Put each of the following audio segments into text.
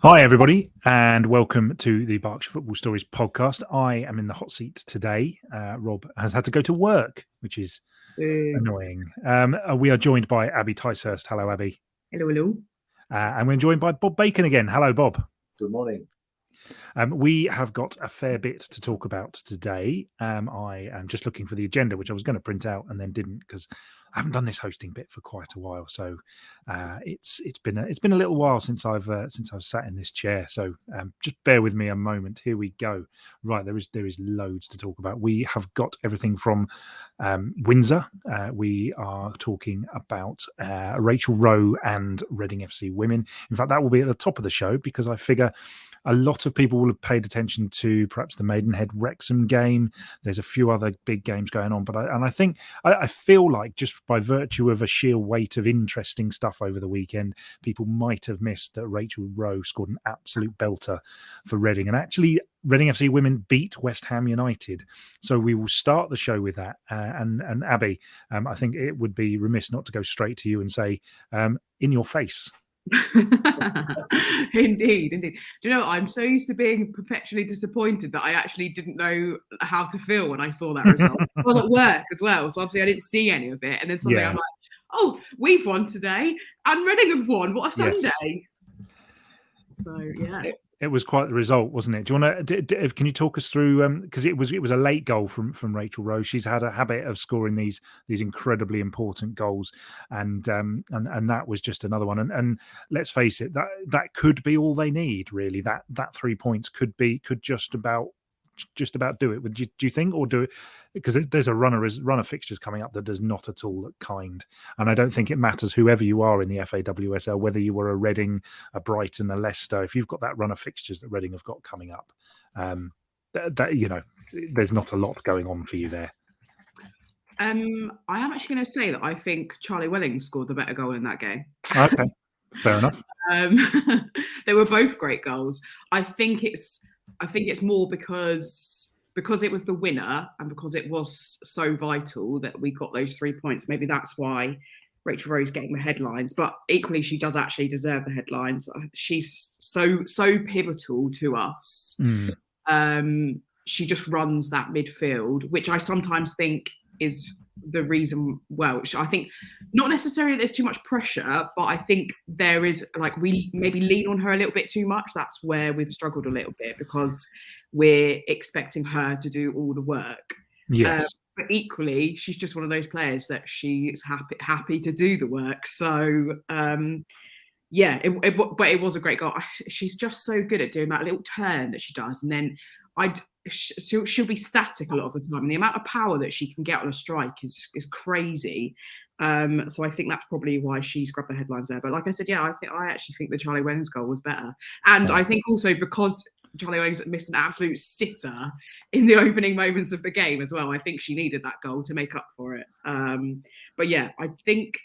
Hi, everybody, and welcome to the Berkshire Football Stories podcast. I am in the hot seat today. Rob has had to go to work, which is annoying. We are joined by Abby Ticehurst. Hello, Abby. Hello, hello. And we're joined by Bob Bacon again. Hello, Bob. Good morning. We have got a fair bit to talk about today. I am just looking for the agenda, which I was going to print out and then didn't because I haven't done this hosting bit for quite a while. So it's been a little while since I've sat in this chair. So just bear with me a moment. Here we go. Right, there is loads to talk about. We have got everything from Windsor. We are talking about Rachel Rowe and Reading FC women. In fact, that will be at the top of the show because I figure a lot of people will have paid attention to perhaps the Maidenhead Wrexham game. There's a few other big games going on, but I feel like just by virtue of a sheer weight of interesting stuff over the weekend, people might have missed that Rachel Rowe scored an absolute belter for Reading, and actually Reading FC women beat West Ham United. So we will start the show with that. And Abby, I think it would be remiss not to go straight to you and say, in your face. Indeed. Do you know, I'm so used to being perpetually disappointed that I actually didn't know how to feel when I saw that result. I was at work as well, so obviously I didn't see any of it. And then suddenly I'm like, oh, we've won today and Reading have won. What a Sunday. Yes. So, yeah. It was quite the result, wasn't it? Do you want to? Can you talk us through? Because it was a late goal from Rachel Rowe. She's had a habit of scoring these incredibly important goals, and that was just another one. And let's face it, that could be all they need, really. That 3 points could just about do it. Do you think, or do it? Because there's a run of fixtures coming up that does not at all look kind, and I don't think it matters whoever you are in the FA WSL, whether you were a Reading, a Brighton, a Leicester. If you've got that run of fixtures that Reading have got coming up, there's not a lot going on for you there. I am actually going to say that I think Charlie Welling scored the better goal in that game. Okay, fair enough. They were both great goals. I think it's more because it was the winner and because it was so vital that we got those 3 points. Maybe that's why Rachel Rowe's getting the headlines, but equally she does actually deserve the headlines. She's so pivotal to us. She just runs that midfield, which I sometimes think is the reason. Well, I think not necessarily there's too much pressure, but I think there is, like, we maybe lean on her a little bit too much. That's where we've struggled a little bit because we're expecting her to do all the work. Yes. But equally, she's just one of those players that she's happy to do the work. So yeah, but it was a great goal. She's just so good at doing that little turn that she does, and then she'll be static a lot of the time, and the amount of power that she can get on a strike is crazy. So I think that's probably why she's grabbed the headlines there. But like I said, yeah, I actually think the Charlie Welling's goal was better, and I think also because Charlie Welling's missed an absolute sitter in the opening moments of the game as well. I think she needed that goal to make up for it. But yeah, I think.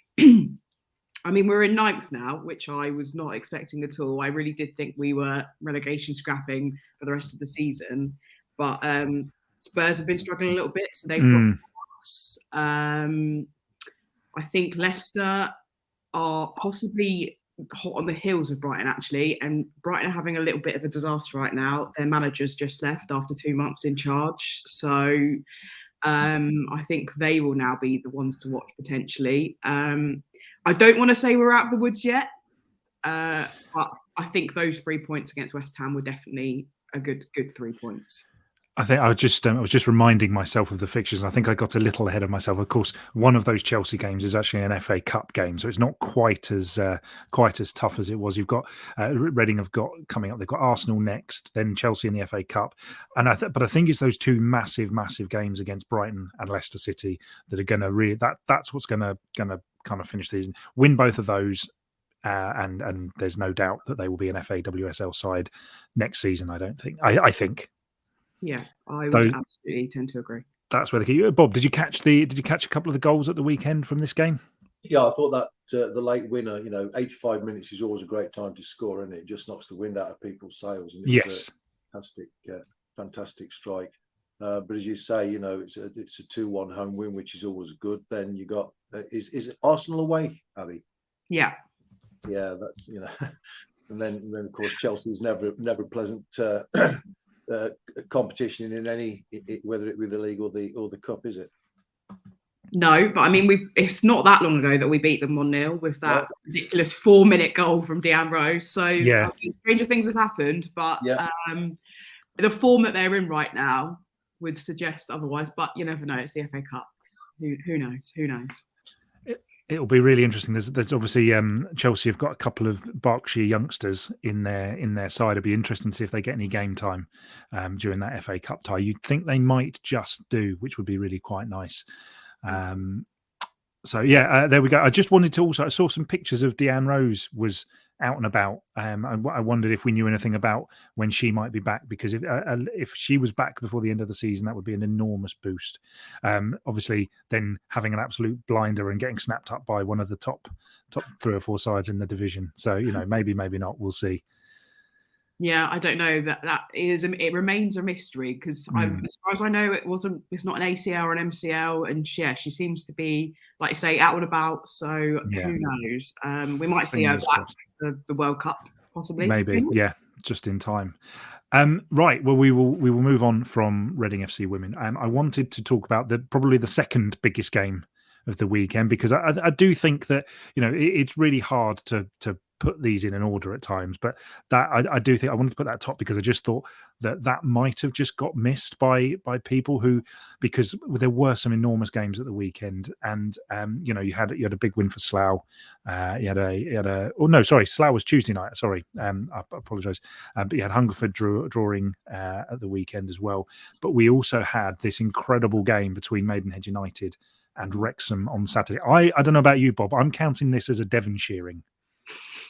I mean, we're in 9th now, which I was not expecting at all. I really did think we were relegation scrapping for the rest of the season. But Spurs have been struggling a little bit, so they've dropped us. I think Leicester are possibly hot on the heels of Brighton, actually. And Brighton are having a little bit of a disaster right now. Their manager's just left after 2 months in charge. So I think they will now be the ones to watch potentially. I don't want to say we're out of the woods yet, but I think those 3 points against West Ham were definitely a good 3 points. I think I was just reminding myself of the fixtures, and I think I got a little ahead of myself. Of course, one of those Chelsea games is actually an FA Cup game, so it's not quite as tough as it was. You've got Reading have got coming up. They've got Arsenal next, then Chelsea in the FA Cup, and but I think it's those two massive games against Brighton and Leicester City that are going to really that's what's going to kind of finish the season. Win both of those. And there's no doubt that they will be an FA WSL side next season. I think. Yeah, I would absolutely tend to agree. That's where the key. Bob, did you catch a couple of the goals at the weekend from this game? Yeah, I thought that the late winner, 85 minutes is always a great time to score, and it just knocks the wind out of people's sails. And it was a fantastic strike. But as you say, it's a 2-1 home win, which is always good. Then you got is it Arsenal away, Abby? Yeah. Yeah, that's And then of course Chelsea's never pleasant competition in any, whether it be the league or the cup, is it? No, but I mean, it's not that long ago that we beat them 1-0 with that ridiculous 4-minute goal from Deanne Rose. So I mean, stranger things have happened, but the form that they're in right now would suggest otherwise. But you never know. It's the FA Cup. Who knows? Who knows? It'll be really interesting. There's obviously Chelsea have got a couple of Berkshire youngsters in their side. It'll be interesting to see if they get any game time during that FA Cup tie. You'd think they might just do, which would be really quite nice. So there we go. I just wanted to I saw some pictures of Deanne Rose was out and about. I wondered if we knew anything about when she might be back, because if she was back before the end of the season, that would be an enormous boost. Obviously, then having an absolute blinder and getting snapped up by one of the top 3 or 4 sides in the division. So maybe not. We'll see. Yeah, I don't know. It remains a mystery, because as far as I know, it's not an ACL or an MCL, and she seems to be, like you say, out and about. So who knows? We might see her back for the World Cup, possibly. Maybe, just in time. Right. Well, we will move on from Reading FC Women. I wanted to talk about probably the second biggest game of the weekend, because I do think that it's really hard to put these in an order at times, but that I do think I wanted to put that top, because I just thought that might have just got missed by people because there were some enormous games at the weekend, and you had a big win for Slough. Slough was Tuesday night. Sorry, I apologise. But you had Hungerford drawing at the weekend as well. But we also had this incredible game between Maidenhead United and Wrexham on Saturday. I don't know about you, Bob. I'm counting this as a Devonshiring.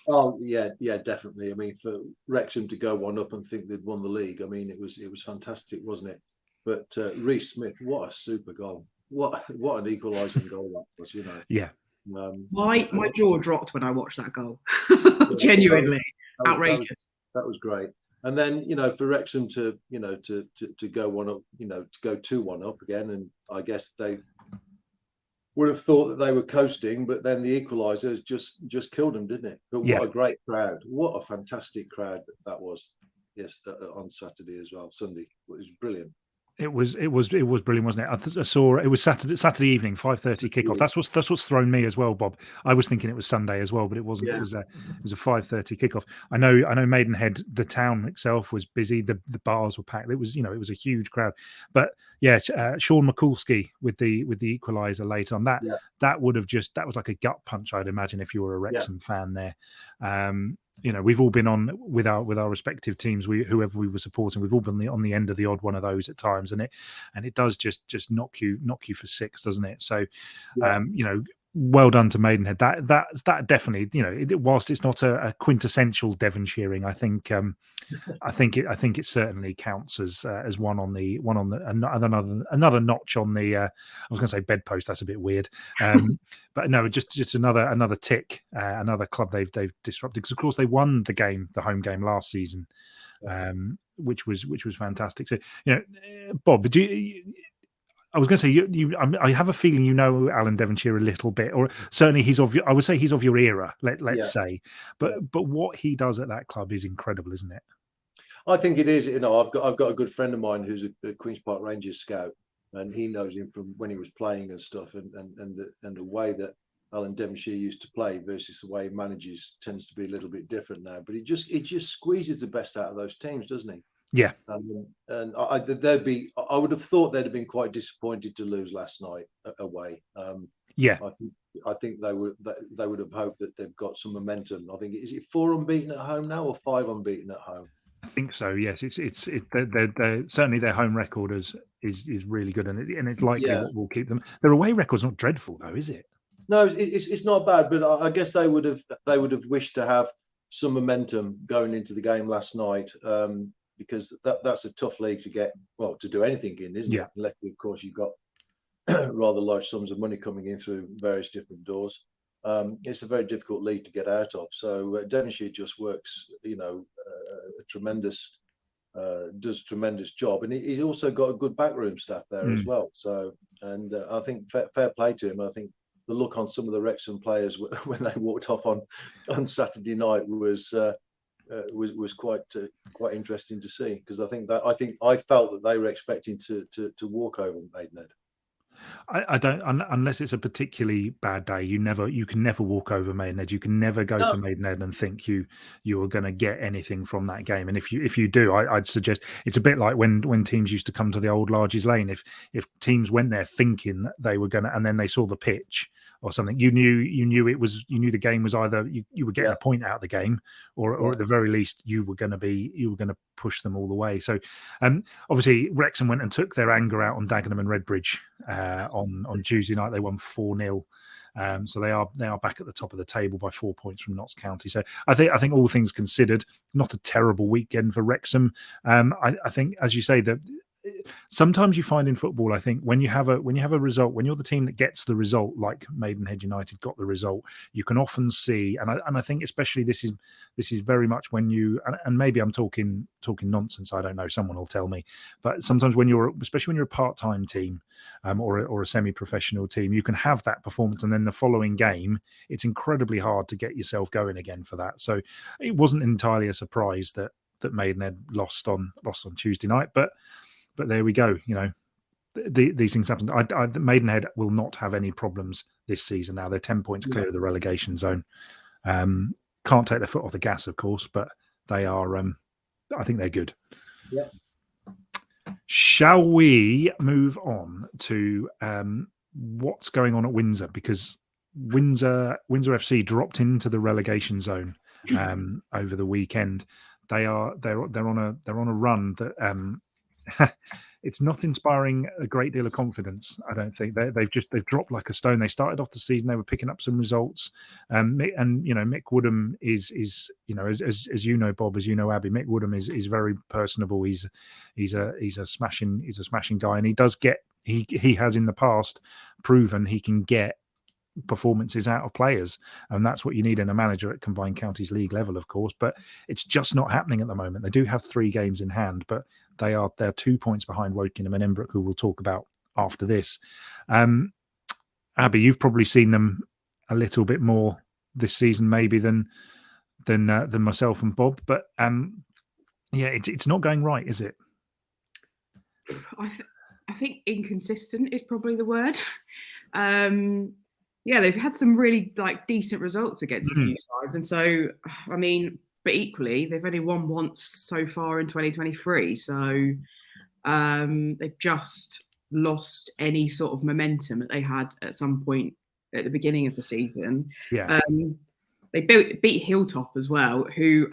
Oh yeah, definitely. I mean, for Wrexham to go 1 up and think they'd won the league, I mean, it was fantastic, wasn't it? But Reece Smith, what a super goal! What an equalising goal that was, Yeah. My jaw dropped when I watched that goal. Genuinely outrageous. That was great. And then for Wrexham to go 1 up, to go 2-1 up again, and I guess they would have thought that they were coasting, but then the equalisers just killed them, didn't it? But what a great crowd! What a fantastic crowd that was. Yes, on Saturday as well. Sunday, it was brilliant. It was brilliant, wasn't it? I saw it was Saturday evening, 5:30 kickoff. That's what's thrown me as well, Bob. I was thinking it was Sunday as well, but it wasn't. Yeah. It was a 5:30 kickoff. I know Maidenhead, the town itself was busy. The bars were packed. It was a huge crowd. But Sean McCulsky with the equaliser late on that. Yeah. That was like a gut punch, I'd imagine, if you were a Wrexham fan there. We've all been on with our respective teams. Whoever we were supporting, we've all been on the end of the odd one of those at times, and it does just knock you for 6, doesn't it? So, well done to Maidenhead. That definitely, whilst it's not a quintessential Devonshiring, I think it certainly counts as one on the another notch on the. I was going to say bedpost. That's a bit weird, but no, just another tick, another club they've disrupted, because of course they won the home game last season, which was fantastic. So Bob, I was going to say, I have a feeling Alan Devonshire a little bit, or certainly I would say he's of your era, let's say. But what he does at that club is incredible, isn't it? I think it is. I've got a good friend of mine who's a Queen's Park Rangers scout, and he knows him from when he was playing and stuff, and the way that Alan Devonshire used to play versus the way he manages tends to be a little bit different now. But he just squeezes the best out of those teams, doesn't he? Yeah, and I would have thought they'd have been quite disappointed to lose last night away. I think they would have hoped that they've got some momentum. I think, is it 4 unbeaten at home now or 5 unbeaten at home? I think so. Yes, it's they're certainly their home record is really good, and it's likely what will keep them. Their away record's not dreadful though, is it? No, it's not bad, but I guess they would have wished to have some momentum going into the game last night. Because that's a tough league to do anything in, isn't it? Unless, of course, you've got rather large sums of money coming in through various different doors. It's a very difficult league to get out of. So Devonshire just works, does tremendous job, and he's also got a good backroom staff there as well. So, and I think fair play to him. I think the look on some of the Wrexham players when they walked off on Saturday night was. was quite interesting to see, because I felt that they were expecting to walk over Maidenhead. I don't, unless it's a particularly bad day. You can never walk over Maidenhead. You can never go to Maidenhead and think you are going to get anything from that game. And if you do, I'd suggest it's a bit like when teams used to come to the old Larges Lane. If teams went there thinking that they were going to, and then they saw the pitch or something, you knew the game was either you were getting a point out of the game, or at the very least you were going to push them all the way. So obviously Wrexham went and took their anger out on Dagenham and Redbridge on Tuesday night. They won 4-0. So they are back at the top of the table by 4 points from Notts County. So I think all things considered, not a terrible weekend for Wrexham. I think, as you say, that sometimes you find in football, I think when you have a result, when you're the team that gets the result, like Maidenhead United got the result, you can often see, and I think especially this is very much when you, and maybe I'm talking nonsense, I don't know, someone will tell me, but sometimes especially when you're a part-time team or a semi-professional team, you can have that performance, and then the following game it's incredibly hard to get yourself going again for that. So it wasn't entirely a surprise that Maidenhead lost on Tuesday night, but there we go. These things happen. Maidenhead will not have any problems this season now. They're 10 points clear of the relegation zone. Can't take their foot off the gas, of course, but they are. I think they're good. Yeah. Shall we move on to what's going on at Windsor? Because Windsor FC dropped into the relegation zone over the weekend. They're on a run that. It's not inspiring a great deal of confidence. I don't think they've dropped like a stone. They started off the season, they were picking up some results, and Mick Woodham is as you know, Bob, as you know, Abby, Mick Woodham is very personable. He's a smashing guy, and he has in the past proven he can get performances out of players, and that's what you need in a manager at Combined Counties League level, of course, but it's just not happening at the moment. They do have 3 games in hand, but they're 2 points behind Wokingham and Emmbrook, who we'll talk about after this. Abby, you've probably seen them a little bit more this season maybe than myself and Bob, but it's not going right, is it? I think inconsistent is probably the word. They've had some really decent results against a few sides, and so but equally they've only won once so far in 2023. So they've just lost any sort of momentum that they had at some point at the beginning of the season. Yeah. They beat Hilltop as well, who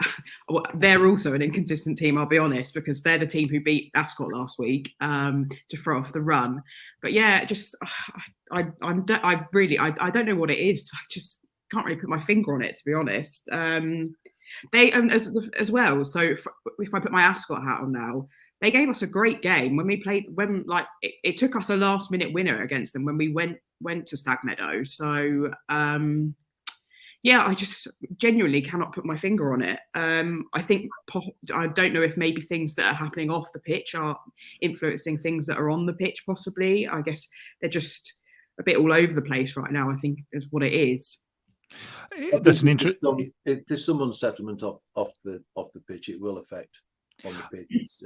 they're also an inconsistent team, I'll be honest, because they're the team who beat Ascot last week to throw off the run. But yeah, just I don't know what it is. I just can't really put my finger on it, to be honest. They as well. So if I put my Ascot hat on now, they gave us a great game when we played. It took us a last minute winner against them when we went to Stag Meadow. So. I just genuinely cannot put my finger on it. I think I don't know if maybe things that are happening off the pitch are influencing things that are on the pitch, possibly. I guess they're just a bit all over the place right now, I think is what it is. That's an interesting. If there's some unsettlement off the pitch, it will affect on the pitch.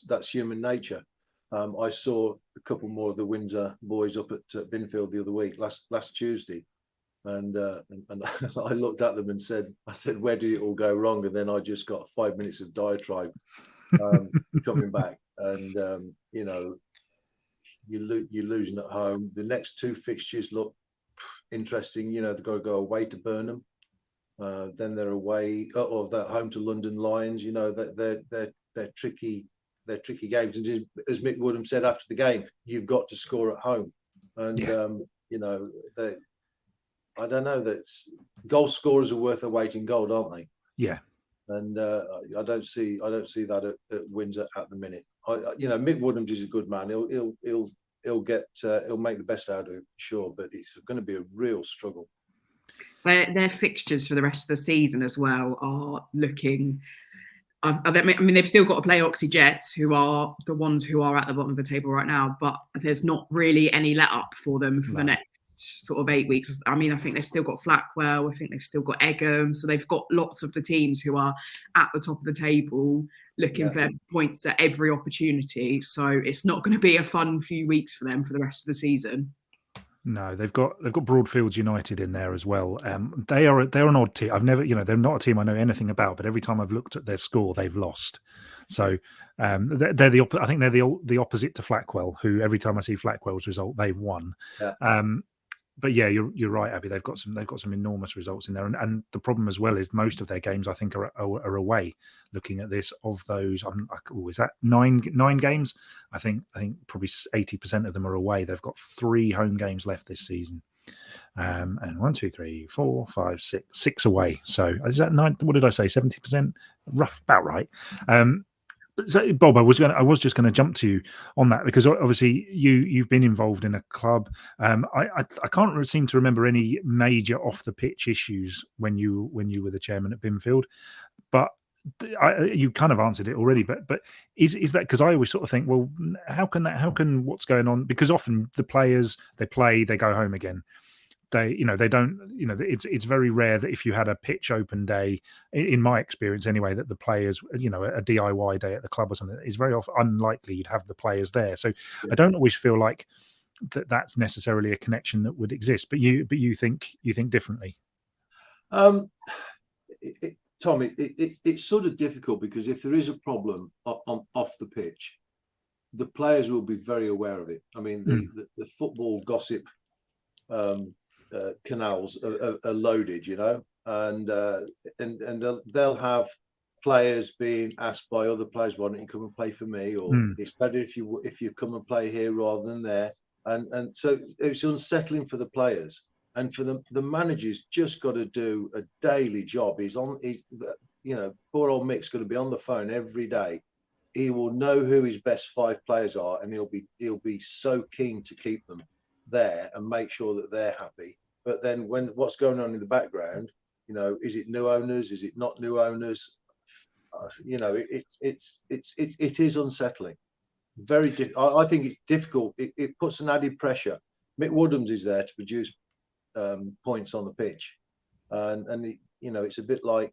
That's human nature. I saw a couple more of the Windsor boys up at Binfield the other week, last Tuesday. And I looked at them and said, where did it all go wrong? And then I just got 5 minutes of diatribe coming back. And, you're losing at home. The next 2 fixtures look interesting. They've got to go away to Burnham. Then they're away, or they're home to London Lions. They're tricky. They're tricky games. And as Mick Woodham said after the game, you've got to score at home. And, I don't know, that's goal scorers are worth their weight in gold, aren't they? Yeah. And I don't see that at Windsor at the minute. Mick Woodham is a good man. He'll make the best out of it, sure, but it's going to be a real struggle. Their fixtures for the rest of the season as well are looking. They've still got to play Oxy Jets, who are the ones who are at the bottom of the table right now, but there's not really any let up for them for the next next sort of 8 weeks. I mean, I think they've still got Flackwell. I think they've still got Egham. So they've got lots of the teams who are at the top of the table looking for points at every opportunity. So it's not going to be a fun few weeks for them for the rest of the season. No, they've got Broadfields United in there as well. They're an odd team. I've never, they're not a team I know anything about, but every time I've looked at their score, they've lost. So I think they're the opposite to Flackwell, who every time I see Flackwell's result, they've won. Yeah. But yeah, you're right, Abby. They've got some enormous results in there, and the problem as well is most of their games I think are away. Looking at this, of those, is that nine games? I think probably 80% of them are away. They've got 3 home games left this season, and 1, 2, 3, 4, 5, 6 away. So is that 9? What did I say? 70%, rough, about right. So, Bob, I was just going to jump to you on that because obviously you've been involved in a club. I can't seem to remember any major off the pitch issues when you were the chairman at Binfield, but you kind of answered it already. But is that because I always sort of think, well, how can what's going on? Because often the players they play, they go home again. They don't, it's very rare that if you had a pitch open day, in my experience anyway, that the players, a DIY day at the club or something, it's very often unlikely you'd have the players there. So I don't always feel like that's necessarily a connection that would exist. But you think differently. Tom, it's sort of difficult because if there is a problem off the pitch, the players will be very aware of it. I mean, the football gossip canals are loaded, and they'll have players being asked by other players, why don't you come and play for me, or it's better if you come and play here rather than there, and so it's unsettling for the players, and for the manager's just got to do a daily job. Poor old Mick's going to be on the phone every day. He will know who his best 5 players are, and he'll be so keen to keep them there and make sure that they're happy. But then when what's going on in the background, is it new owners, is it not new owners, it is unsettling, I think it's difficult. It puts an added pressure. Mick Woodhams is there to produce points on the pitch, and it's a bit like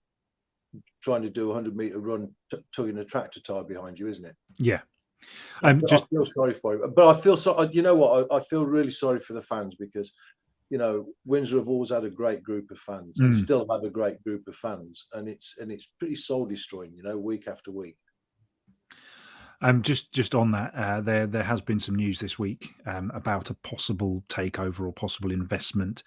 trying to do a 100-meter run tugging a tractor tire behind you, isn't it? Yeah. I feel sorry for him, but I feel sorry. I feel really sorry for the fans because, Windsor have always had a great group of fans and still have a great group of fans, and it's pretty soul destroying, week after week. Just on that, there has been some news this week about a possible takeover or possible investment.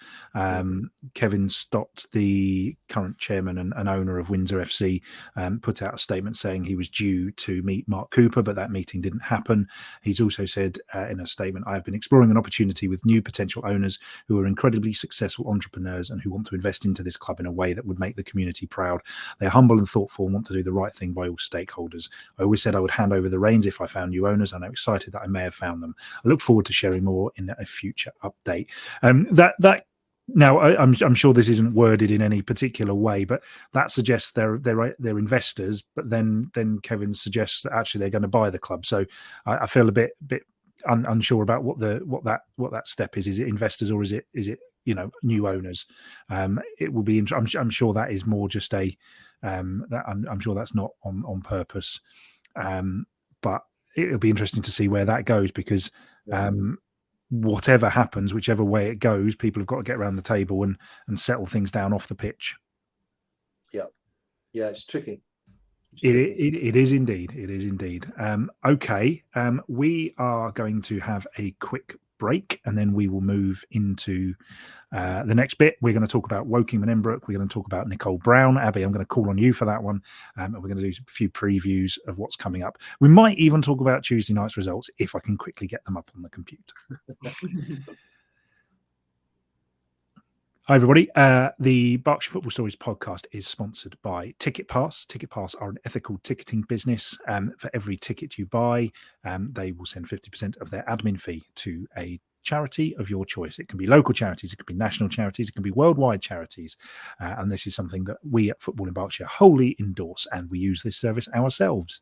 Kevin Stott, the current chairman and owner of Windsor FC, put out a statement saying he was due to meet Mark Cooper, but that meeting didn't happen. He's also said in a statement, "I have been exploring an opportunity with new potential owners who are incredibly successful entrepreneurs and who want to invest into this club in a way that would make the community proud. They are humble and thoughtful and want to do the right thing by all stakeholders. I always said I would hand over the reins if I found new owners, and I'm excited that I may have found them. I look forward to sharing more in a future update." Now, I'm sure this isn't worded in any particular way, but that suggests they're investors. But then Kevin suggests that actually they're going to buy the club. So I feel a bit unsure about what that step is. Is it investors or is it new owners? It will be. I'm sure that is more just I'm sure that's not on purpose. But it'll be interesting to see where that goes because whatever happens, whichever way it goes, people have got to get around the table and settle things down off the pitch. Yeah, it's tricky. It is indeed. It is indeed. Okay, we are going to have a quick break and then we will move into the next bit. We're going to talk about Wokingham Emmbrook. We're going to talk about Nicole Brown. Abby, I'm going to call on you for that one. And we're going to do a few previews of what's coming up. We might even talk about Tuesday night's results if I can quickly get them up on the computer. Hi, everybody. The Berkshire Football Stories podcast is sponsored by Ticket Pass. Ticket Pass are an ethical ticketing business. For every ticket you buy, they will send 50% of their admin fee to a charity of your choice. It can be local charities, it can be national charities, it can be worldwide charities. And this is something that we at Football in Berkshire wholly endorse, and we use this service ourselves.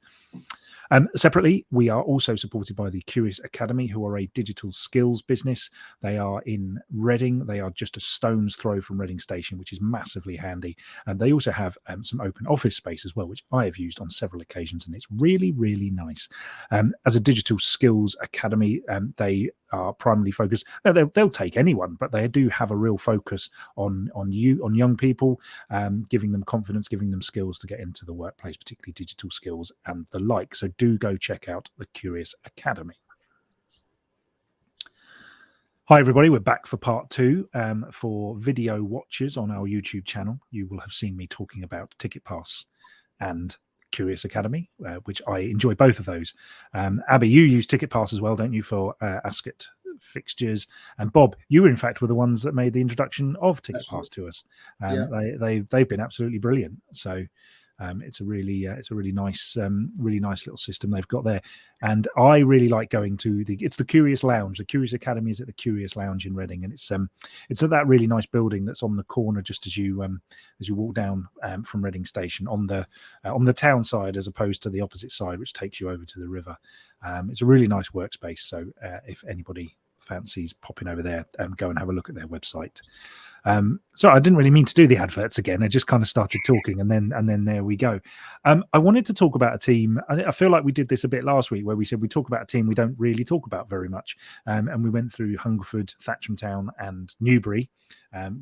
Separately, we are also supported by the Curious Academy, who are a digital skills business. They are in Reading. They are just a stone's throw from Reading Station, which is massively handy. And they also have some open office space as well, which I have used on several occasions, and it's really, really nice. As a digital skills academy, they are primarily focused. They'll take anyone, but they do have a real focus on young people, giving them confidence, giving them skills to get into the workplace, particularly digital skills and the like. So do go check out the Curious Academy. Hi everybody, we're back for part 2. For video watchers on our YouTube channel, you will have seen me talking about Ticket Pass and Curious Academy, which I enjoy both of those. Abby, you use Ticket Pass as well, don't you, for Ascot fixtures? And Bob, you in fact were the ones that made the introduction of Ticket Pass to us. They've been absolutely brilliant. So it's a really nice little system they've got there, and I really like going to the Curious Lounge. The Curious Academy is at the Curious Lounge in Reading, and it's at that really nice building that's on the corner just as you walk down from Reading Station on the town side, as opposed to the opposite side, which takes you over to the river. It's a really nice workspace. So if anybody fancies popping over there, go and have a look at their website. So I didn't really mean to do the adverts again. I just kind of started talking, and then there we go. I wanted to talk about a team. I feel like we did this a bit last week, where we said we talk about a team we don't really talk about very much, and we went through Hungerford, Thatcham Town, and Newbury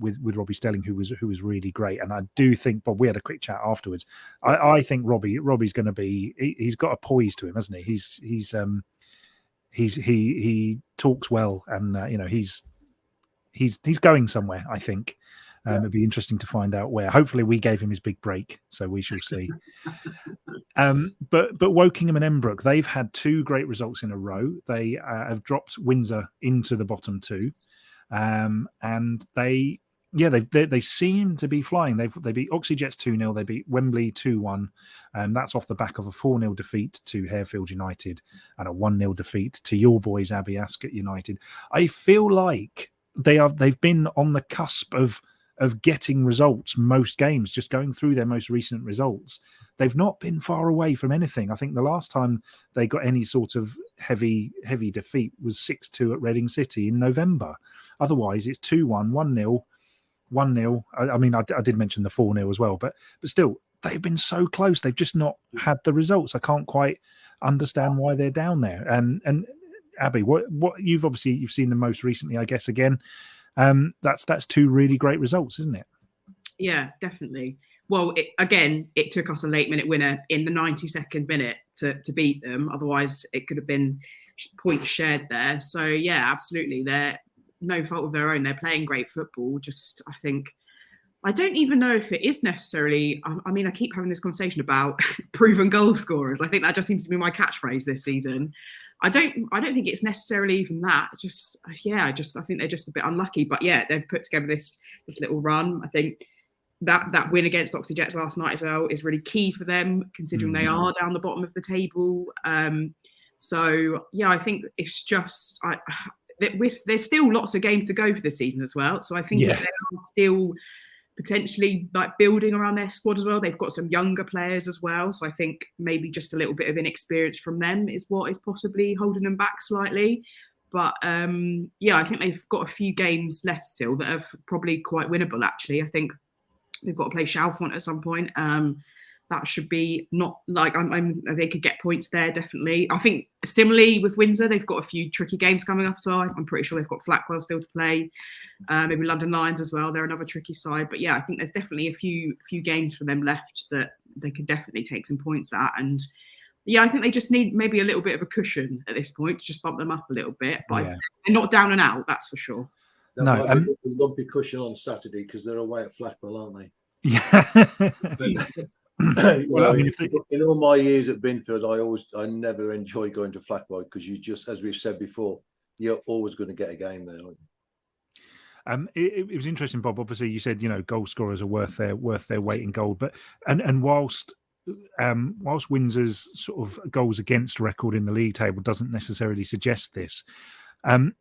with Robbie Stelling, who was really great. And I do think, Bob, we had a quick chat afterwards. I think Robbie's going to be. He's got a poise to him, hasn't he? He talks well, and he's going somewhere, I think. It'd be interesting to find out where. Hopefully we gave him his big break, so we shall see. But Wokingham and Emmbrook, they've had 2 great results in a row. They have dropped Windsor into the bottom 2, and they seem to be flying. They beat Oxley Jets 2-0. They beat Wembley 2-1. That's off the back of a 4-0 defeat to Harefield United and a 1-0 defeat to your boys, Abbey Ascot United. I feel like they've been on the cusp of getting results most games, just going through their most recent results. They've not been far away from anything. I think the last time they got any sort of heavy defeat was 6-2 at Reading City in November. Otherwise, it's 2-1, 1-0, 1-0. I mean, I did mention the 4-0 as well, but still, they've been so close. They've just not had the results. I can't quite understand why they're down there. And Abby, what you've seen them most recently, I guess. Again, that's 2 really great results, isn't it? Yeah, definitely. Well, it took us a late-minute winner in the 92nd minute to beat them. Otherwise, it could have been points shared there. So yeah, absolutely, they're no fault of their own. They're playing great football. Just, I think, I don't even know if it is necessarily. I mean, I keep having this conversation about proven goal scorers. I think that just seems to be my catchphrase this season. I don't think it's necessarily even that. I think they're just a bit unlucky. But yeah, they've put together this little run. I think that win against Oxley Jets last night as well is really key for them, considering they are down the bottom of the table. So yeah, I think it's just there's still lots of games to go for this season as well. So I think that they are still potentially like building around their squad as well. They've got some younger players as well. So I think maybe just a little bit of inexperience from them is what is possibly holding them back slightly. But I think they've got a few games left still that are probably quite winnable, actually. I think they've got to play Chalfont at some point. That should be not like they could get points there, definitely. I think similarly with Windsor, they've got a few tricky games coming up as well. I'm pretty sure they've got Flackwell still to play, maybe London Lions as well. They're another tricky side, but yeah, I think there's definitely a few games for them left that they could definitely take some points at. And yeah, I think they just need maybe a little bit of a cushion at this point to just bump them up a little bit. But they're not down and out, that's for sure. No, a lumpy cushion on Saturday because they're away at Flackwell, aren't they? Yeah. Well, I mean, in all my years at Binfield, I never enjoy going to Flackwell because you just, as we've said before, you're always going to get a game there, aren't you? It was interesting, Bob. Obviously, you said goal scorers are worth their weight in gold, but and whilst Windsor's sort of goals against record in the league table doesn't necessarily suggest this,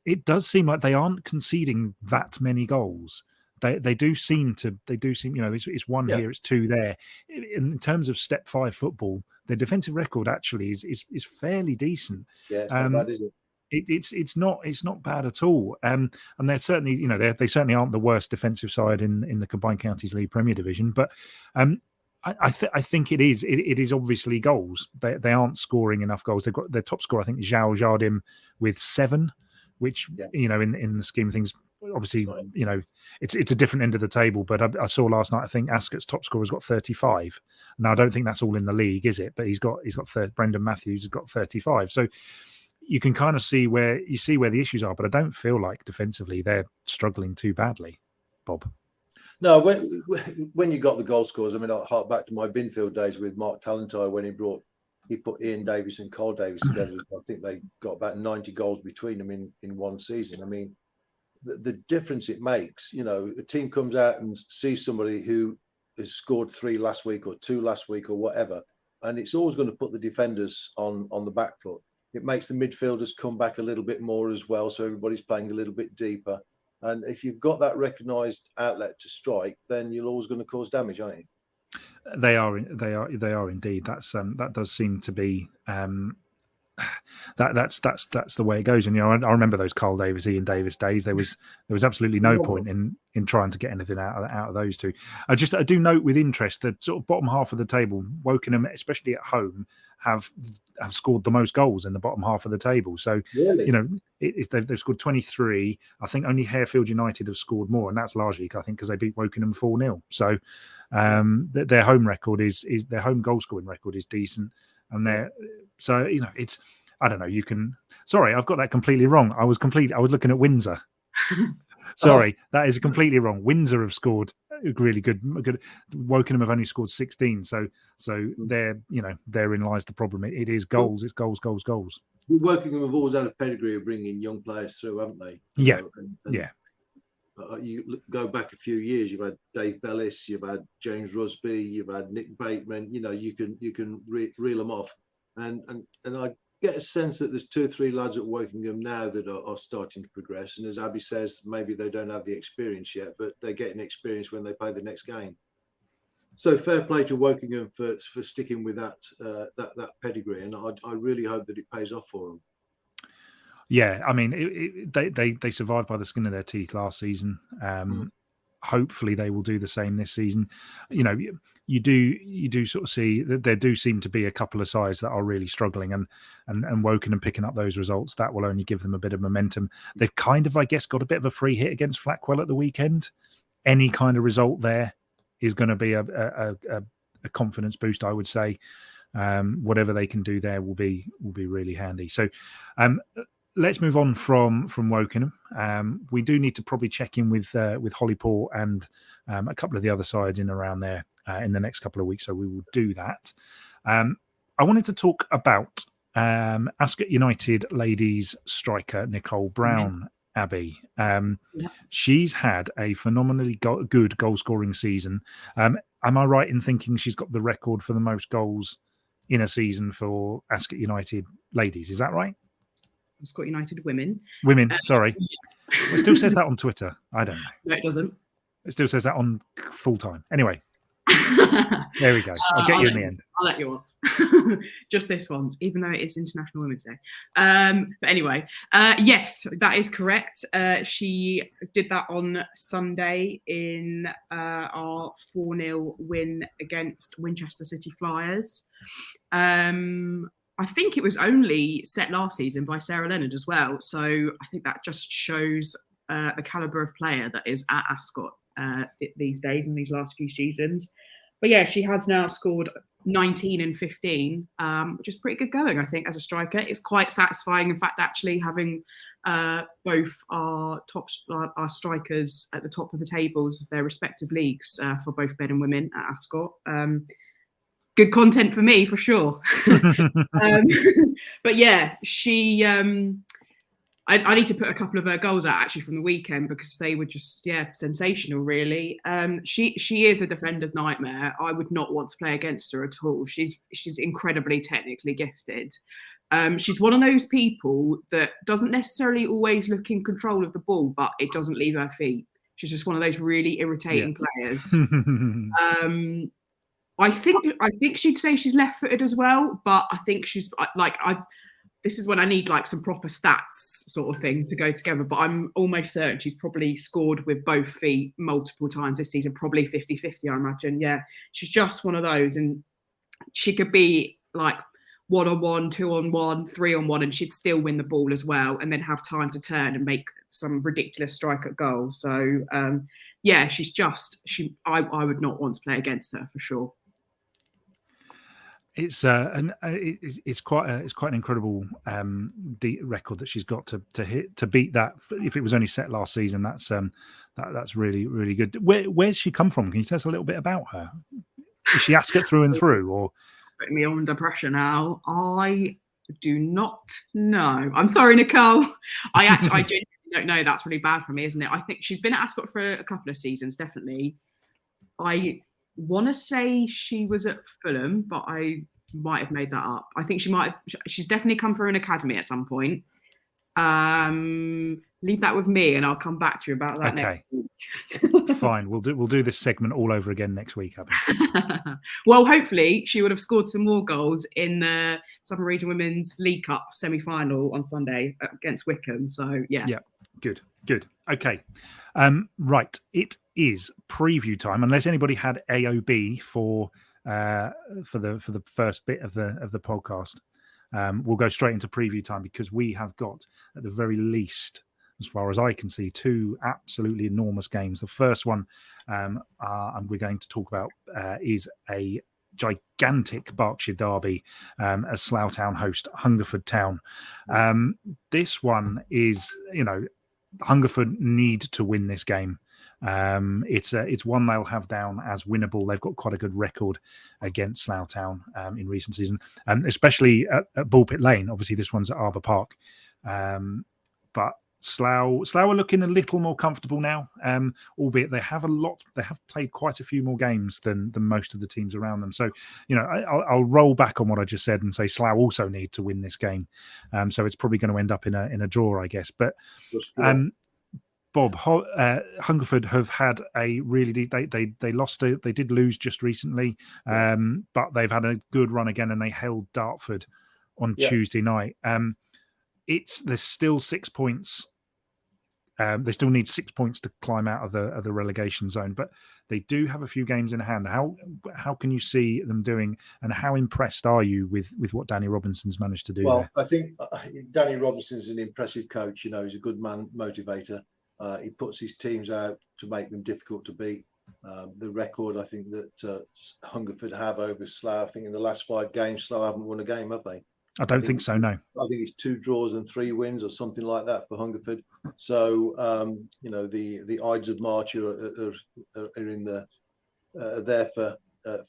it does seem like they aren't conceding that many goals. they do seem, it's one here, it's two there. In terms of step 5 football, their defensive record actually is fairly decent. Yeah, it's not bad, is it? It's not bad at all, and they're certainly, they certainly aren't the worst defensive side in the Combined Counties League Premier Division, but I think it is obviously goals. They aren't scoring enough goals. They've got their top scorer, I think, Zhao Jardim with 7, which in the scheme of things, obviously, it's a different end of the table. But I saw last night, I think Ascot's top scorer's got 35. Now I don't think that's all in the league, is it? But he's got Brendan Matthews has got 35. So you can kind of see where the issues are, but I don't feel like defensively they're struggling too badly, Bob. No, when you got the goal scorers, I mean, I hark back to my Binfield days with Mark Talentire when he put Ian Davis and Carl Davis together. I think they got about 90 goals between them in one season. I mean, the difference it makes, a team comes out and sees somebody who has scored 3 last week or 2 last week or whatever, and it's always going to put the defenders on the back foot. It makes the midfielders come back a little bit more as well, so everybody's playing a little bit deeper. And if you've got that recognised outlet to strike, then you're always going to cause damage, aren't you? They are indeed. That does seem to be that's the way it goes. And I remember those Carl Davis, Ian Davis days. There was absolutely no point in trying to get anything out of those two. I do note with interest that sort of bottom half of the table, Wokingham, especially at home, have scored the most goals in the bottom half of the table. So really? They've scored 23. I think only Harefield United have scored more, and that's largely I think because they beat Wokingham 4-0. So their home record is their home goal scoring record is decent, and it's, I don't know. You can. Sorry, I've got that completely wrong. I was looking at Windsor. Sorry, that is completely wrong. Windsor have scored really good. Wokingham have only scored 16. So therein lies the problem. It is goals. It's goals. Wokingham have always had a pedigree of bringing young players through, haven't they? Yeah. You go back a few years. You've had Dave Bellis, you've had James Rusby, you've had Nick Bateman. You can reel them off, and I get a sense that there's 2 or 3 lads at Wokingham now that are starting to progress. And as Abby says, maybe they don't have the experience yet, but they're getting experience when they play the next game. So fair play to Wokingham for sticking with that pedigree, and I really hope that it pays off for them. Yeah, I mean, they survived by the skin of their teeth last season. Hopefully, they will do the same this season. You do sort of see that there do seem to be a couple of sides that are really struggling, and Wokingham picking up those results, that will only give them a bit of momentum. They've kind of, I guess, got a bit of a free hit against Flackwell at the weekend. Any kind of result there is going to be a confidence boost, I would say. Whatever they can do there will be really handy. So. Let's move on from Wokingham. We do need to probably check in with Hollyport and a couple of the other sides in around there in the next couple of weeks. So we will do that. I wanted to talk about Ascot United ladies striker Nicole Brown. Abby. She's had a phenomenally good goal scoring season. Am I right in thinking she's got the record for the most goals in a season for Ascot United ladies? Is that right? Ascot United women. Sorry. It still says that on Twitter. I don't know. No, it doesn't. It still says that on full time. Anyway. There we go. I'll get you in the end. I'll let you on. Just this once, even though it is International Women's Day. But anyway, yes, that is correct. She did that on Sunday in our 4-0 win against Winchester City Flyers. I think it was only set last season by Sarah Leonard as well. So I think that just shows the calibre of player that is at Ascot these days in these last few seasons. But yeah, she has now scored 19 and 15, which is pretty good going, I think, as a striker. It's quite satisfying, in fact, actually having both our strikers at the top of the tables of their respective leagues for both men and women at Ascot. Good content for me, for sure. But yeah, she. I need to put a couple of her goals out actually from the weekend because they were just sensational. Really, she is a defender's nightmare. I would not want to play against her at all. She's incredibly technically gifted. She's one of those people that doesn't necessarily always look in control of the ball, but it doesn't leave her feet. She's just one of those really irritating players. I think she'd say she's left-footed as well, but I think she's this is when I need like some proper stats sort of thing to go together. But I'm almost certain she's probably scored with both feet multiple times this season, probably 50-50, I imagine. Yeah, she's just one of those, and she could be like 1-on-1, 2-on-1, 3-on-1, and she'd still win the ball as well, and then have time to turn and make some ridiculous strike at goal. So yeah, I would not want to play against her for sure. It's quite an incredible record that she's got to beat that. If it was only set last season, that's really, really good. Where's she come from? Can you tell us a little bit about her? Is she Ascot through and through, or putting me under pressure now? I do not know. I'm sorry, Nicole. I genuinely don't know. That's really bad for me, isn't it? I think she's been at Ascot for a couple of seasons, definitely. I want to say she was at Fulham, but I might have made that up. I think she's definitely come through an academy at some point. Leave that with me, and I'll come back to you about that next week. Fine, we'll do this segment all over again next week, Abby. Well, hopefully she would have scored some more goals in the Southern Region Women's League Cup semi-final on Sunday against Wickham. So yeah, good. Okay, right. It is preview time. Unless anybody had AOB for the first bit of the podcast, we'll go straight into preview time, because we have got, at the very least, as far as I can see, two absolutely enormous games. The first one and we're going to talk about is a gigantic Berkshire derby as Slough Town host Hungerford Town. This one is, Hungerford need to win this game. It's one they'll have down as winnable. They've got quite a good record against Slough Town in recent season, especially at Bullpit Lane. Obviously, this one's at Arbour Park, but Slough are looking a little more comfortable now, albeit they have played quite a few more games than most of the teams around them. So, I'll roll back on what I just said and say Slough also need to win this game. So it's probably going to end up in a draw, I guess. But Bob, Hungerford have had a really they did lose just recently, but they've had a good run again, and they held Dartford on Tuesday night. There's still 6 points. They still need 6 points to climb out of the relegation zone, but they do have a few games in hand. How can you see them doing, and how impressed are you with what Danny Robinson's managed to do there? I think Danny Robinson's an impressive coach. He's a good man motivator. He puts his teams out to make them difficult to beat. The record, I think, that Hungerford have over Slough, I think in the last 5 games, Slough haven't won a game, have they? I don't think so, no. I think it's 2 draws and 3 wins or something like that for Hungerford. So, the Ides of March are in there for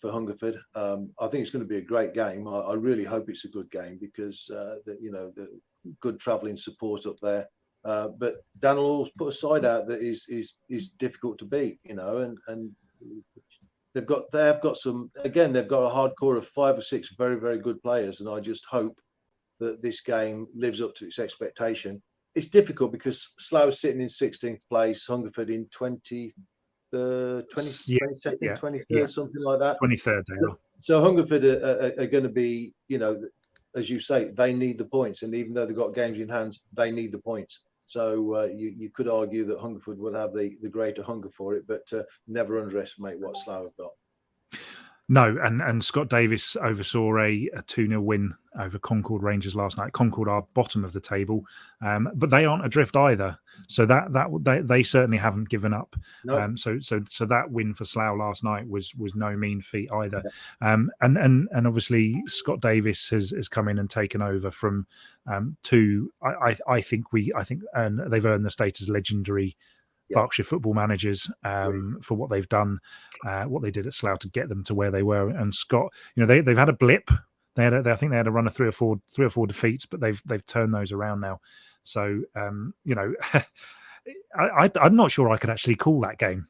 Hungerford. I think it's going to be a great game. I really hope it's a good game, because the good travelling support up there. But Dan will always put a side out that is difficult to beat, and they've got a hard core of 5 or 6 very, very good players, and I just hope that this game lives up to its expectation. It's difficult because Slough's sitting in 16th place, Hungerford in 23rd, something like that. 23rd they are. So Hungerford are going to be, as you say, they need the points, and even though they've got games in hand, they need the points. So you could argue that Hungerford would have the greater hunger for it, but never underestimate what Slough have got. No, and Scott Davis oversaw a 2-0 win over Concord Rangers last night. Concord are bottom of the table, but they aren't adrift either. So they certainly haven't given up. No. So that win for Slough last night was no mean feat either. And obviously Scott Davis has come in and taken over from two. I think they've earned the status legendary Berkshire football managers for what they've done, what they did at Slough to get them to where they were. And Scott, they've had a blip. I think they had a run of three or four defeats, but they've turned those around now. So I'm not sure I could actually call that game.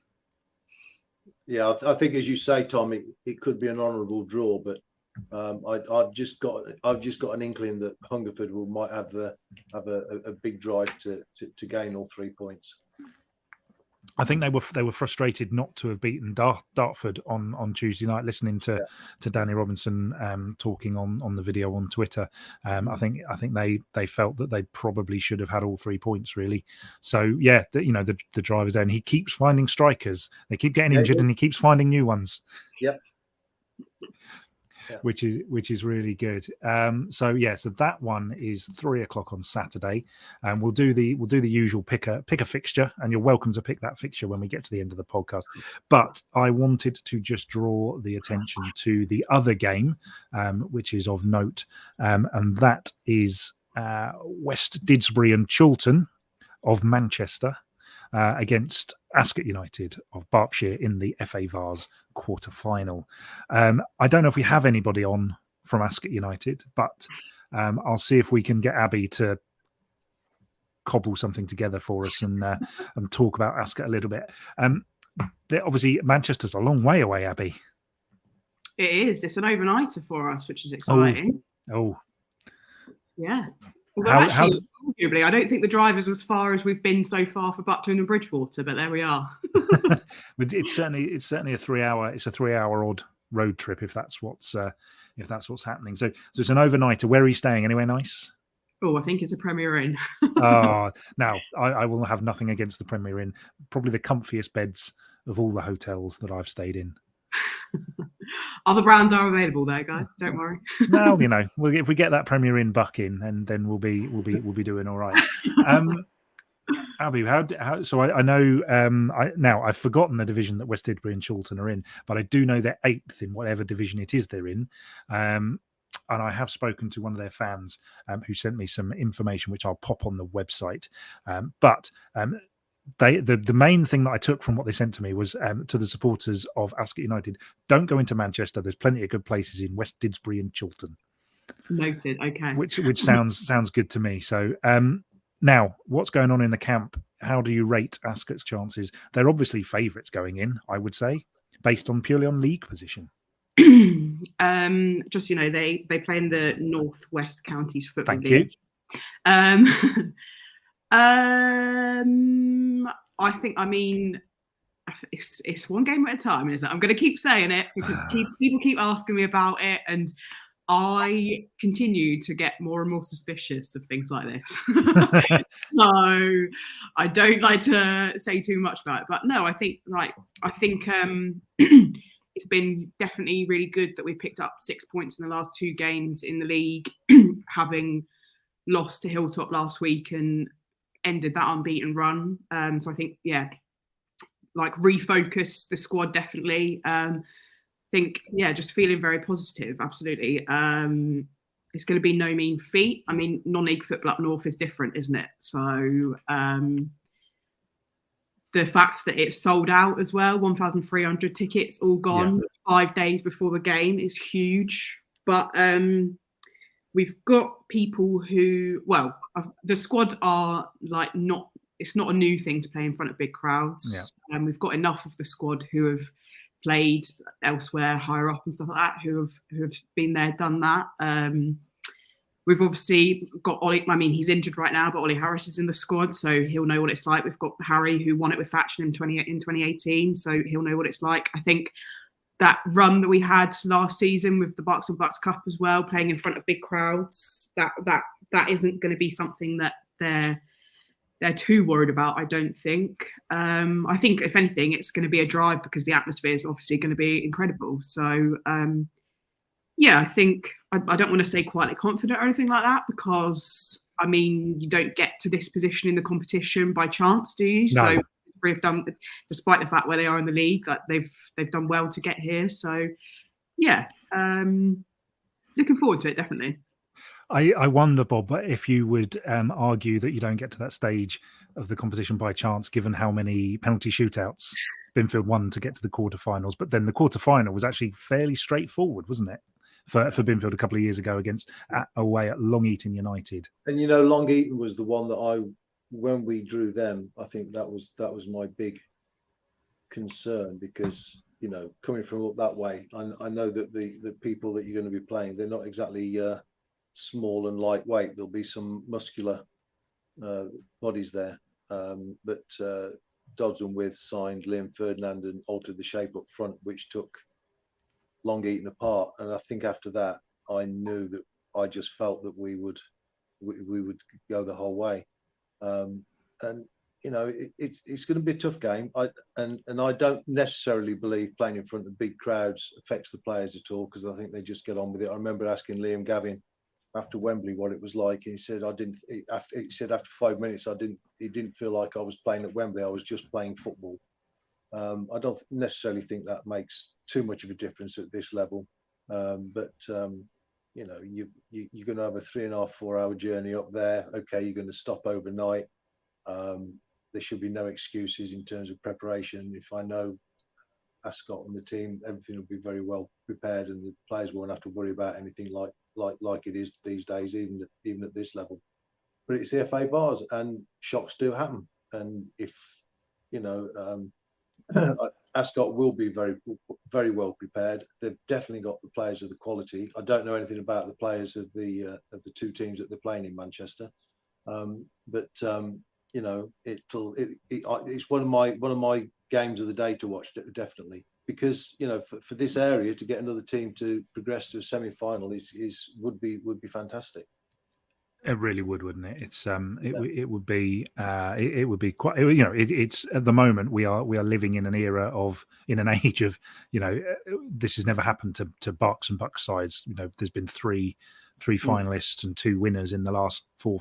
Yeah, I think, as you say, Tom, it could be an honourable draw, but I've just got an inkling that Hungerford might have a big drive to gain all 3 points. I think they were frustrated not to have beaten Dartford on Tuesday night. Listening to Danny Robinson talking on the video on Twitter, I think they felt that they probably should have had all 3 points really. So yeah, the driver's there, and he keeps finding strikers. They keep getting injured, and he keeps finding new ones. Yep. Which is really good. So that one is 3:00 on Saturday, and we'll do the usual pick a fixture, and you're welcome to pick that fixture when we get to the end of the podcast. But I wanted to just draw the attention to the other game, which is of note, and that is West Didsbury and Chorlton of Manchester against Ascot United of Berkshire in the FA Vase quarter-final. I don't know if we have anybody on from Ascot United, but I'll see if we can get Abby to cobble something together for us and talk about Ascot a little bit. Obviously, Manchester's a long way away, Abby. It is. It's an overnighter for us, which is exciting. Oh. Yeah. Well, arguably, I don't think the drive is as far as we've been so far for Buckland and Bridgewater, but there we are. But it's certainly a 3 hour. It's a 3 hour odd road trip if that's what's happening. So it's an overnighter. Where are you staying? Anywhere nice? Oh, I think it's a Premier Inn. Now I will have nothing against the Premier Inn. Probably the comfiest beds of all the hotels that I've stayed in. Other brands are available there, guys. Don't worry. Well, if we get that Premier Inn buck in, and then we'll be doing all right. Abby, how? So I know. I've forgotten the division that West Didsbury and Chorlton are in, but I do know they're 8th in whatever division it is they're in. And I have spoken to one of their fans who sent me some information, which I'll pop on the website. The main thing that I took from what they sent to me was to the supporters of Ascot United: don't go into Manchester. There's plenty of good places in West Didsbury and Chorlton. Noted. Okay. Which sounds good to me. So now, what's going on in the camp? How do you rate Ascot's chances? They're obviously favourites going in, I would say, based on purely on league position. Just they play in the North West Counties Football League. Thank you. I think, it's one game at a time, isn't it? I'm going to keep saying it because people keep asking me about it, and I continue to get more and more suspicious of things like this. So I don't like to say too much about it, but no, I think it's been definitely really good that we picked up 6 points in the last 2 games in the league, having lost to Hilltop last week and ended that unbeaten run. So I think, refocus the squad definitely. Just feeling very positive. Absolutely. It's going to be no mean feat. I mean, non-league football up north is different, isn't it? So the fact that it's sold out as well, 1,300 tickets all gone 5 days before the game is huge. But we've got people who, the squad are it's not a new thing to play in front of big crowds. And we've got enough of the squad who have played elsewhere, higher up and stuff like that, who have been there, done that. We've obviously got Ollie. I mean, he's injured right now, but Ollie Harris is in the squad, so he'll know what it's like. We've got Harry, who won it with Thatcher in 2018, so he'll know what it's like. I think that run that we had last season with the Bucks and Bucks Cup as well, playing in front of big crowds, that isn't going to be something that they're too worried about, I don't think. I think, if anything, it's going to be a drive because the atmosphere is obviously going to be incredible. So, I think I don't want to say quietly confident or anything like that, because, I mean, you don't get to this position in the competition by chance, do you? No. So we've done, despite the fact where they are in the league, that they've done well to get here. So, looking forward to it, definitely. I wonder, Bob, if you would argue that you don't get to that stage of the competition by chance, given how many penalty shootouts Binfield won to get to the quarterfinals. But then the quarterfinal was actually fairly straightforward, wasn't it, for Binfield a couple of years ago away at Long Eaton United? And Long Eaton was the one that when we drew them, I think that was my big concern, because coming from up that way, I know that the people that you're going to be playing, they're not exactly small and lightweight. There'll be some muscular bodies there, but Dodds and With signed Liam Ferdinand and altered the shape up front, which took Long Eaton apart. And I think after that, I knew that I just felt that we would go the whole way. And it's going to be a tough game. I don't necessarily believe playing in front of big crowds affects the players at all, because I think they just get on with it. I remember asking Liam Gavin after Wembley what it was like, and he said after 5 minutes he didn't feel like I was playing at Wembley. I was just playing football. I don't necessarily think that makes too much of a difference at this level, but you're going to have a 3.5-4 hour journey up there. Okay, you're going to stop overnight. There should be no excuses in terms of preparation. If I know Ascot and the team, everything will be very well prepared, and the players won't have to worry about anything like it is these days, even at this level. But it's the FA Vase, and shocks do happen. And if Ascot will be very, very well prepared. They've definitely got the players of the quality. I don't know anything about the players of the two teams that they're playing in Manchester, but it's one of my games of the day to watch, definitely, because for this area to get another team to progress to a semi-final would be fantastic. It really would, wouldn't it? It's it would be quite. It's at the moment we are living in an age of this has never happened to Bucks and Bucks sides. There's been three finalists and 2 winners in the last 5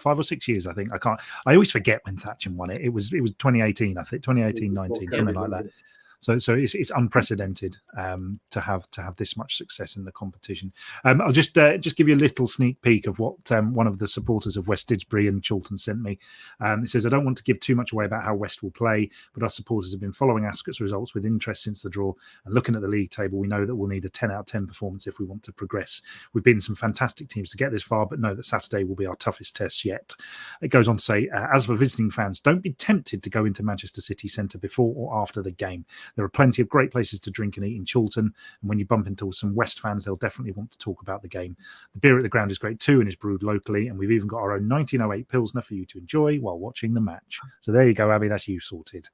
or 6 years. I think I always forget when Thatcham won it. It was 2018, I think 2018-19, something like that. So it's unprecedented to have this much success in the competition. I'll just give you a little sneak peek of what one of the supporters of West Didsbury and Chorlton sent me. It says, I don't want to give too much away about how West will play, but our supporters have been following Ascot's results with interest since the draw, and looking at the league table, we know that we'll need a 10 out of 10 performance if we want to progress. We've been some fantastic teams to get this far, but know that Saturday will be our toughest test yet. It goes on to say, as for visiting fans, don't be tempted to go into Manchester City Centre before or after the game. There are plenty of great places to drink and eat in Chorlton, and when you bump into some West fans, they'll definitely want to talk about the game. The beer at the ground is great too and is brewed locally, and we've even got our own 1908 Pilsner for you to enjoy while watching the match. So there you go, Abby, that's you sorted.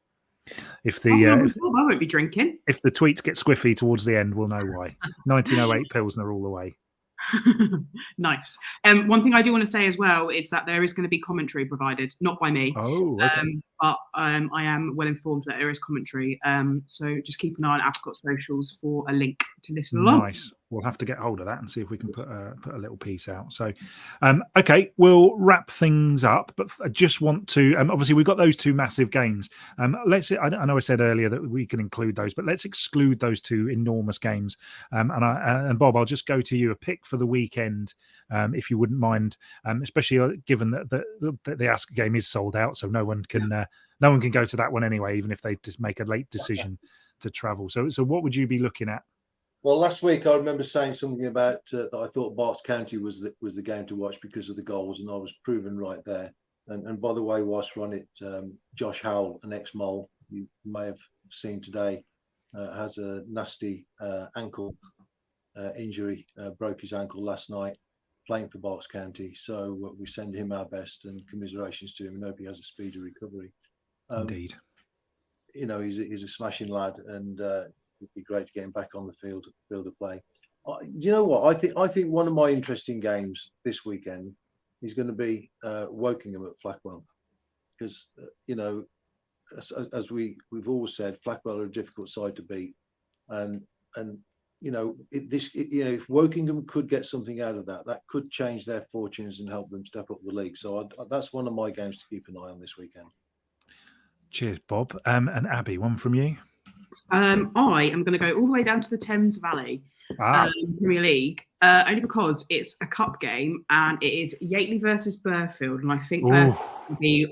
If I won't be drinking. If the tweets get squiffy towards the end, we'll know why. 1908 Pilsner all the way. Nice. One thing I do want to say as well is that there is going to be commentary provided, not by me. Oh, okay. But I am well informed that there is commentary. So just keep an eye on Ascot socials for a link to listen along. Nice. We'll have to get hold of that and see if we can put a little piece out. So, okay, we'll wrap things up. But I just want to, obviously, we've got those 2 massive games. I know I said earlier that we can include those, but let's exclude those 2 enormous games. And Bob, I'll just go to you, a pick for the weekend, if you wouldn't mind, especially given that the Ascot game is sold out, so no one can go to that one anyway, even if they just make a late decision to travel. So what would you be looking at? Well, last week I remember saying something about that I thought Berks County was the game to watch because of the goals, and I was proven right there. And by the way, whilst we're on it, Josh Howell, an ex-Mole, you may have seen today, has a nasty ankle injury, broke his ankle last night playing for Berks County. So we send him our best and commiserations to him, and hope he has a speedy recovery. Indeed. He's a smashing lad, and it'd be great to get him back on the field of play. You know what? I think one of my interesting games this weekend is going to be Wokingham at Flackwell, because as we've always said, Flackwell are a difficult side to beat, and if Wokingham could get something out of that could change their fortunes and help them step up the league. So that's one of my games to keep an eye on this weekend. Cheers, Bob. And Abby, one from you. I am going to go all the way down to the Thames Valley Premier League, only because it's a cup game and it is Yateley versus Burfield, and I think will be,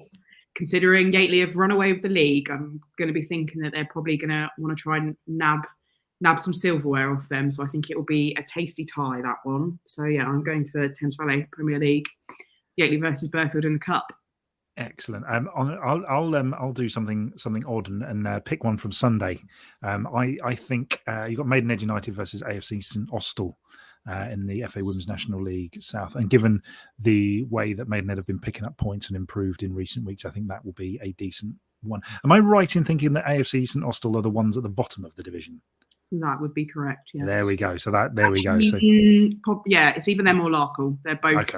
considering Yateley have run away with the league, I'm going to be thinking that they're probably going to want to try and nab some silverware off them. So I think it will be a tasty tie, that one. So yeah, I'm going for Thames Valley Premier League, Yateley versus Burfield in the cup. Excellent. I'll do something odd and pick one from Sunday. I think you've got Maidenhead United versus AFC St Austell in the FA Women's National League South, and given the way that Maidenhead have been picking up points and improved in recent weeks, I think that will be a decent 1. Am I right in thinking that AFC St Austell are the ones at the bottom of the division? That would be correct. Yes. There we go. So we go. So yeah, it's either them or Larkle. They're both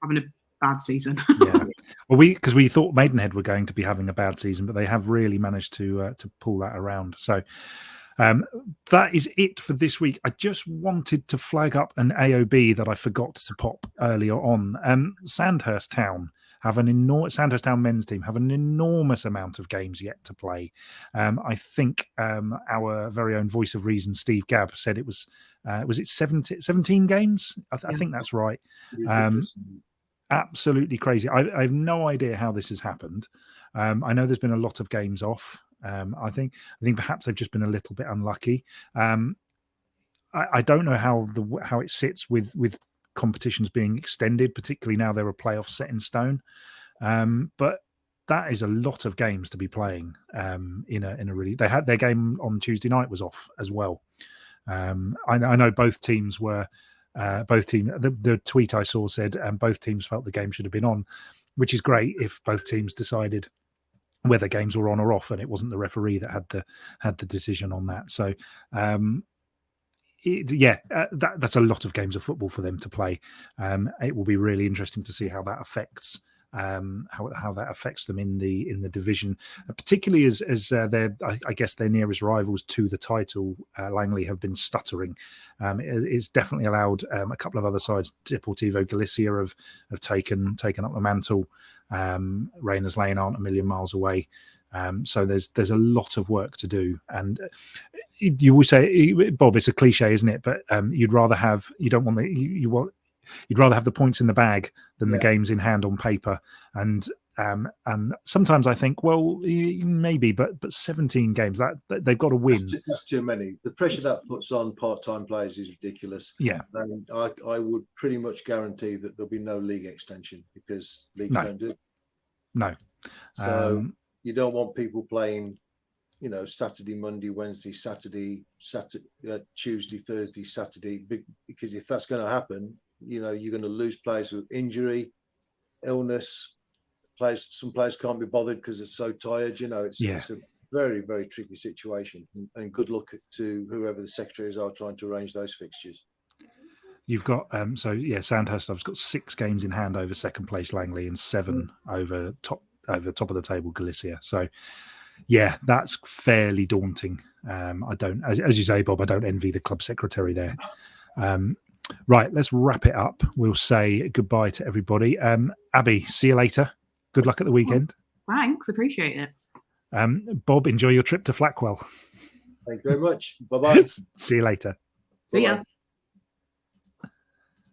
having a bad season. Yeah. Well, because we thought Maidenhead were going to be having a bad season, but they have really managed to pull that around. So that is it for this week. I just wanted to flag up an AOB that I forgot to pop earlier on. Sandhurst Town Sandhurst Town men's team have an enormous amount of games yet to play. I think our very own voice of reason, Steve Gabb, said it was it 17 games? I think that's right. Absolutely crazy. I have no idea how this has happened. I know there's been a lot of games off. I think perhaps they've just been a little bit unlucky. I don't know how it sits with competitions being extended, particularly now there are playoffs set in stone. But that is a lot of games to be playing. In a really, they had their game on Tuesday night was off as well. I know both teams were. The tweet I saw said both teams felt the game should have been on, which is great if both teams decided whether games were on or off, and it wasn't the referee that had the decision on that. So that's a lot of games of football for them to play. It will be really interesting to see how that affects how that affects them in the division, particularly as I guess their nearest rivals to the title, Langley, have been stuttering. It's definitely allowed a couple of other sides. Deportivo Galicia have taken up the mantle. Rayners Lane aren't a million miles away. So there's a lot of work to do, and you will say, Bob, it's a cliche, isn't it? But you'd rather have you'd rather have the points in the bag than the games in hand on paper. And sometimes I think, well, maybe, but 17 games that they've got to win. That's too many. The pressure that puts on part-time players is ridiculous. Yeah, and I would pretty much guarantee that there'll be no league extension because leagues don't do it. No. So you don't want people playing, Saturday, Monday, Wednesday, Saturday, Tuesday, Thursday, Saturday, because if that's going to happen, you're going to lose players with injury, illness. Some players can't be bothered because they're so tired. It's a very, very tricky situation. And good luck to whoever the secretaries are trying to arrange those fixtures. You've got Sandhurst have got 6 games in hand over second place Langley and 7 over top of the table Galicia. So that's fairly daunting. I don't, as you say, Bob, I don't envy the club secretary there. Right, let's wrap it up. We'll say goodbye to everybody. Abby, see you later. Good luck at the weekend. Thanks, appreciate it. Bob, enjoy your trip to Flackwell. Thank you very much. Bye-bye. See you later. See ya.